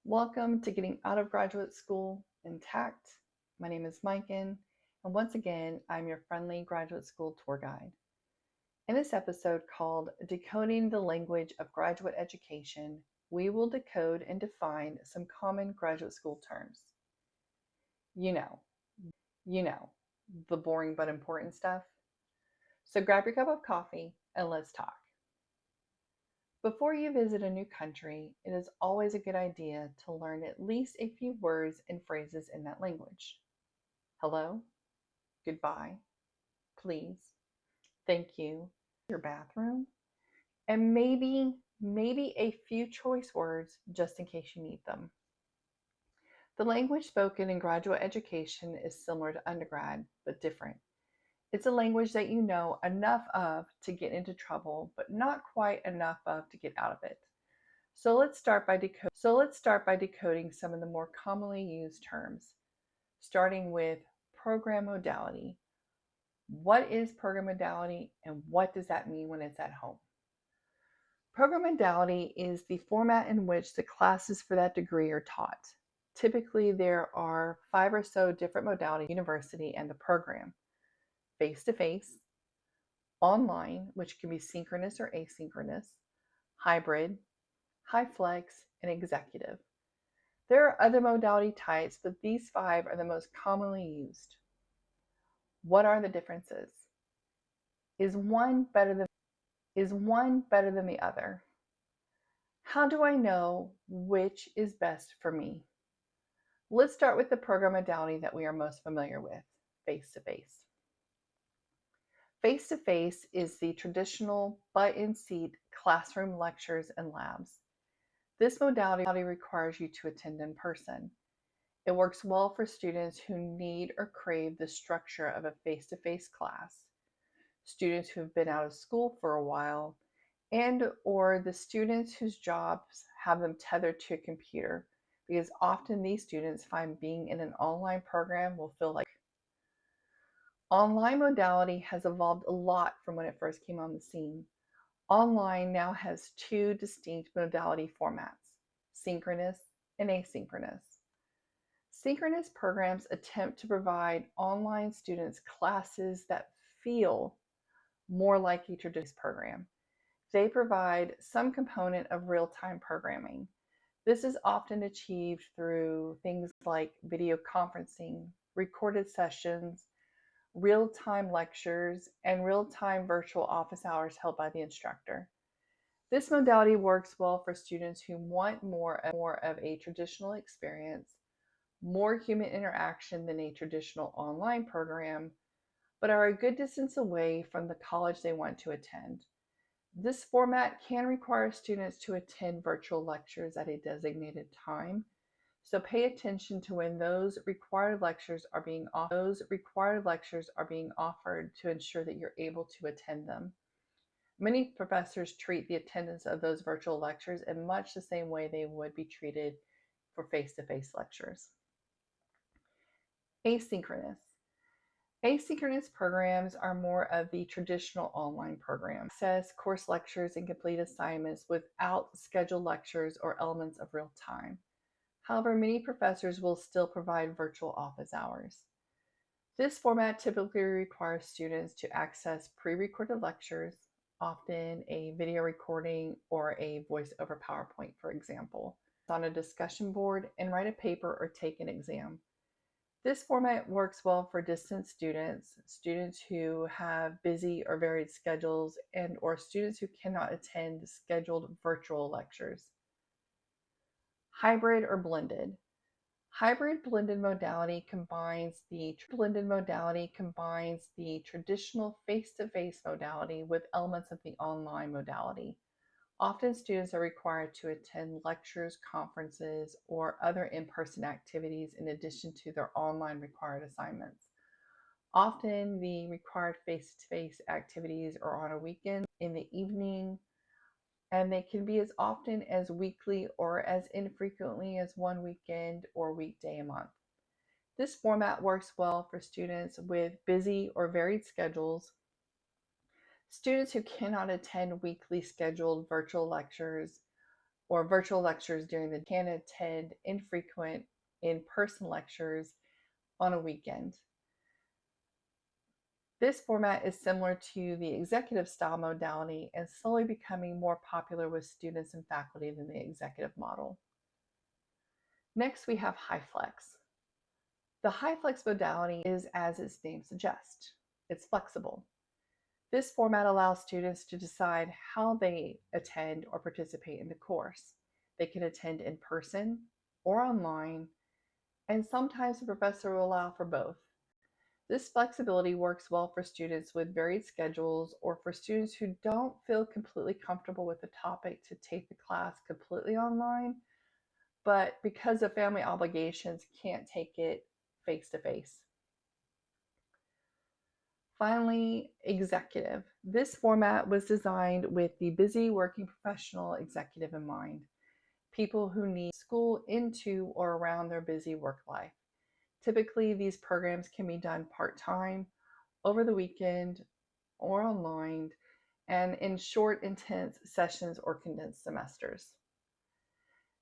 Welcome to Getting Out of Graduate School Intact. My name is Maiken, and once again, I'm your friendly graduate school tour guide. In this episode called Decoding the Language of Graduate Education, we will decode and define some common graduate school terms. You know, the boring but important stuff. So grab your cup of coffee and let's talk. Before you visit a new country, it is always a good idea to learn at least a few words and phrases in that language. Hello, goodbye, please, thank you, your bathroom, and maybe a few choice words just in case you need them. The language spoken in graduate education is similar to undergrad, but different. It's a language that you know enough of to get into trouble, but not quite enough of to get out of it. So let's start by decoding some of the more commonly used terms, starting with program modality. What is program modality and what does that mean when it's at home? Program modality is the format in which the classes for that degree are taught. Typically, there are 5 or so different modalities: university and the program: face-to-face, online, which can be synchronous or asynchronous, hybrid, high flex, and executive. There are other modality types, but these 5 are the most commonly used. What are the differences? Is one better than the other? How do I know which is best for me? Let's start with the program modality that we are most familiar with, face-to-face. Face-to-face is the traditional butt-in-seat classroom lectures and labs. This modality requires you to attend in person. It works well for students who need or crave the structure of a face-to-face class, students who have been out of school for a while, and or the students whose jobs have them tethered to a computer, because often these students find being in an online program will feel like online modality has evolved a lot from when it first came on the scene. Online now has 2 distinct modality formats: synchronous and asynchronous. Synchronous programs attempt to provide online students classes that feel more like a traditional program. They provide some component of real-time programming. This is often achieved through things like video conferencing, recorded sessions, real-time lectures, and real-time virtual office hours held by the instructor. This modality works well for students who want more of a traditional experience, more human interaction than a traditional online program, but are a good distance away from the college they want to attend. This format can require students to attend virtual lectures at a designated time, so pay attention to when those required lectures are being offered to ensure that you're able to attend them. Many professors treat the attendance of those virtual lectures in much the same way they would be treated for face-to-face lectures. Asynchronous. Asynchronous programs are more of the traditional online program. Access course lectures and complete assignments without scheduled lectures or elements of real time. However, many professors will still provide virtual office hours. This format typically requires students to access pre-recorded lectures, often a video recording or a voice-over PowerPoint, for example, on a discussion board and write a paper or take an exam. This format works well for distance students who have busy or varied schedules, and or students who cannot attend scheduled virtual lectures. Hybrid or blended. Hybrid blended modality combines the traditional face-to-face modality with elements of the online modality. Often students are required to attend lectures, conferences, or other in-person activities in addition to their online required assignments. Often the required face-to-face activities are on a weekend in the evening, and they can be as often as weekly or as infrequently as one weekend or weekday a month. This format works well for students with busy or varied schedules, students who cannot attend weekly scheduled virtual lectures, or virtual lectures during the can attend infrequent in-person lectures on a weekend. This format is similar to the executive style modality and slowly becoming more popular with students and faculty than the executive model. Next, we have high flex. The high flex modality is as its name suggests. It's flexible. This format allows students to decide how they attend or participate in the course. They can attend in person or online, and sometimes the professor will allow for both. This flexibility works well for students with varied schedules or for students who don't feel completely comfortable with the topic to take the class completely online, but because of family obligations can't take it face to face. Finally, executive. This format was designed with the busy working professional executive in mind, people who need school into or around their busy work life. Typically, these programs can be done part-time, over the weekend, or online, and in short, intense sessions or condensed semesters.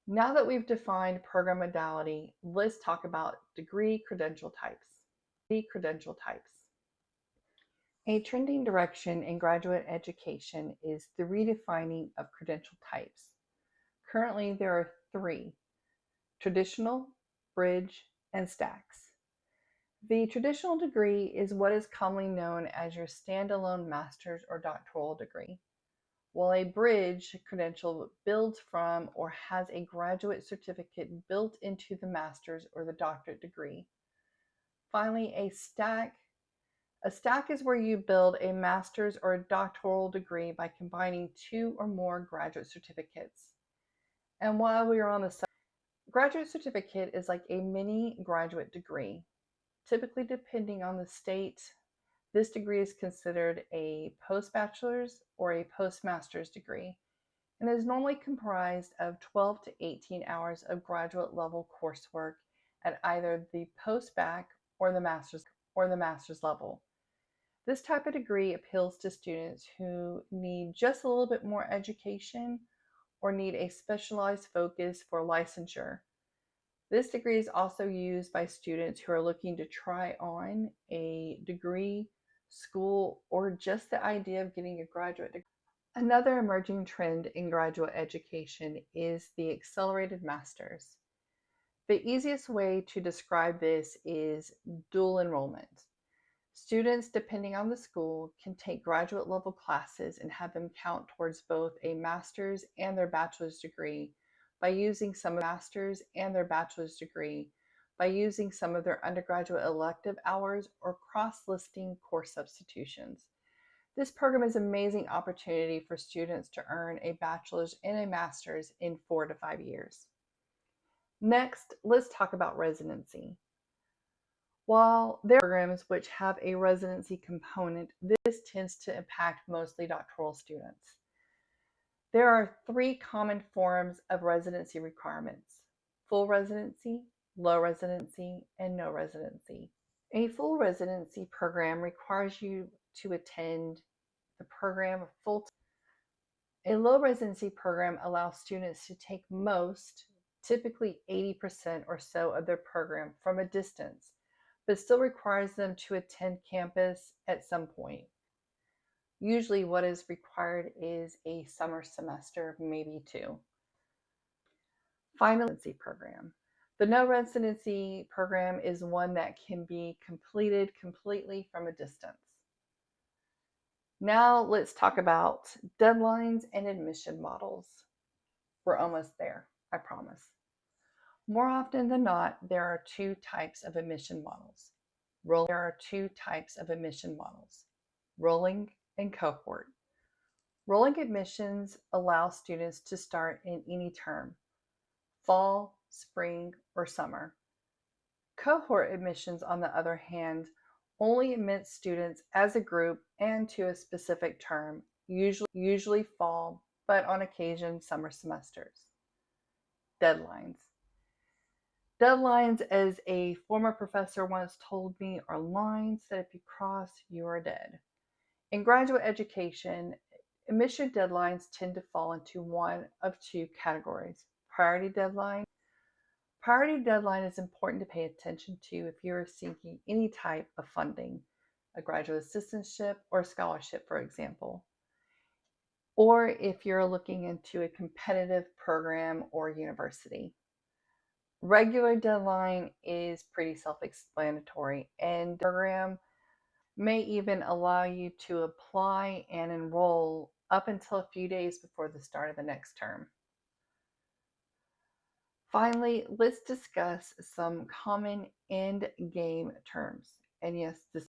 Now that we've defined program modality, let's talk about degree credential types. A trending direction in graduate education is the redefining of credential types. Currently, there are three: traditional, bridge, and stacks. The traditional degree is what is commonly known as your standalone master's or doctoral degree, while a bridge credential builds from or has a graduate certificate built into the master's or the doctorate degree. Finally, a stack is where you build a master's or a doctoral degree by combining two or more graduate certificates. And while we are on the subject, graduate certificate is like a mini graduate degree. Typically, depending on the state, this degree is considered a post-bachelor's or a post-master's degree and is normally comprised of 12 to 18 hours of graduate level coursework at either the post-bac or the master's level. This type of degree appeals to students who need just a little bit more education or need a specialized focus for licensure. This degree is also used by students who are looking to try on a degree, school, or just the idea of getting a graduate degree. Another emerging trend in graduate education is the accelerated master's. The easiest way to describe this is dual enrollment. Students, depending on the school, can take graduate level classes and have them count towards both a master's and their bachelor's degree by using some of their undergraduate elective hours or cross-listing course substitutions. This program is an amazing opportunity for students to earn a bachelor's and a master's in 4 to 5 years. Next, let's talk about residency. While there are programs which have a residency component, this tends to impact mostly doctoral students. There are three common forms of residency requirements: full residency, low residency, and no residency. A full residency program requires you to attend the program full time. A low residency program allows students to take most, typically 80% or so of their program from a distance, but still requires them to attend campus at some point. Usually what is required is a summer semester, maybe two. Finally, residency program. The no residency program is one that can be completed completely from a distance. Now let's talk about deadlines and admission models. We're almost there, I promise. More often than not, there are two types of admission models. Rolling and cohort. Rolling admissions allow students to start in any term: fall, spring, or summer. Cohort admissions, on the other hand, only admit students as a group and to a specific term, usually fall, but on occasion summer semesters. Deadlines. Deadlines, as a former professor once told me, are lines that if you cross, you are dead. In graduate education, Admission deadlines tend to fall into one of two categories. Priority deadline. Priority deadline is important to pay attention to if you're seeking any type of funding, a graduate assistantship or scholarship, for example, or if you're looking into a competitive program or university. Regular deadline is pretty self-explanatory, and program may even allow you to apply and enroll up until a few days before the start of the next term. Finally, let's discuss some common end game terms. And yes, this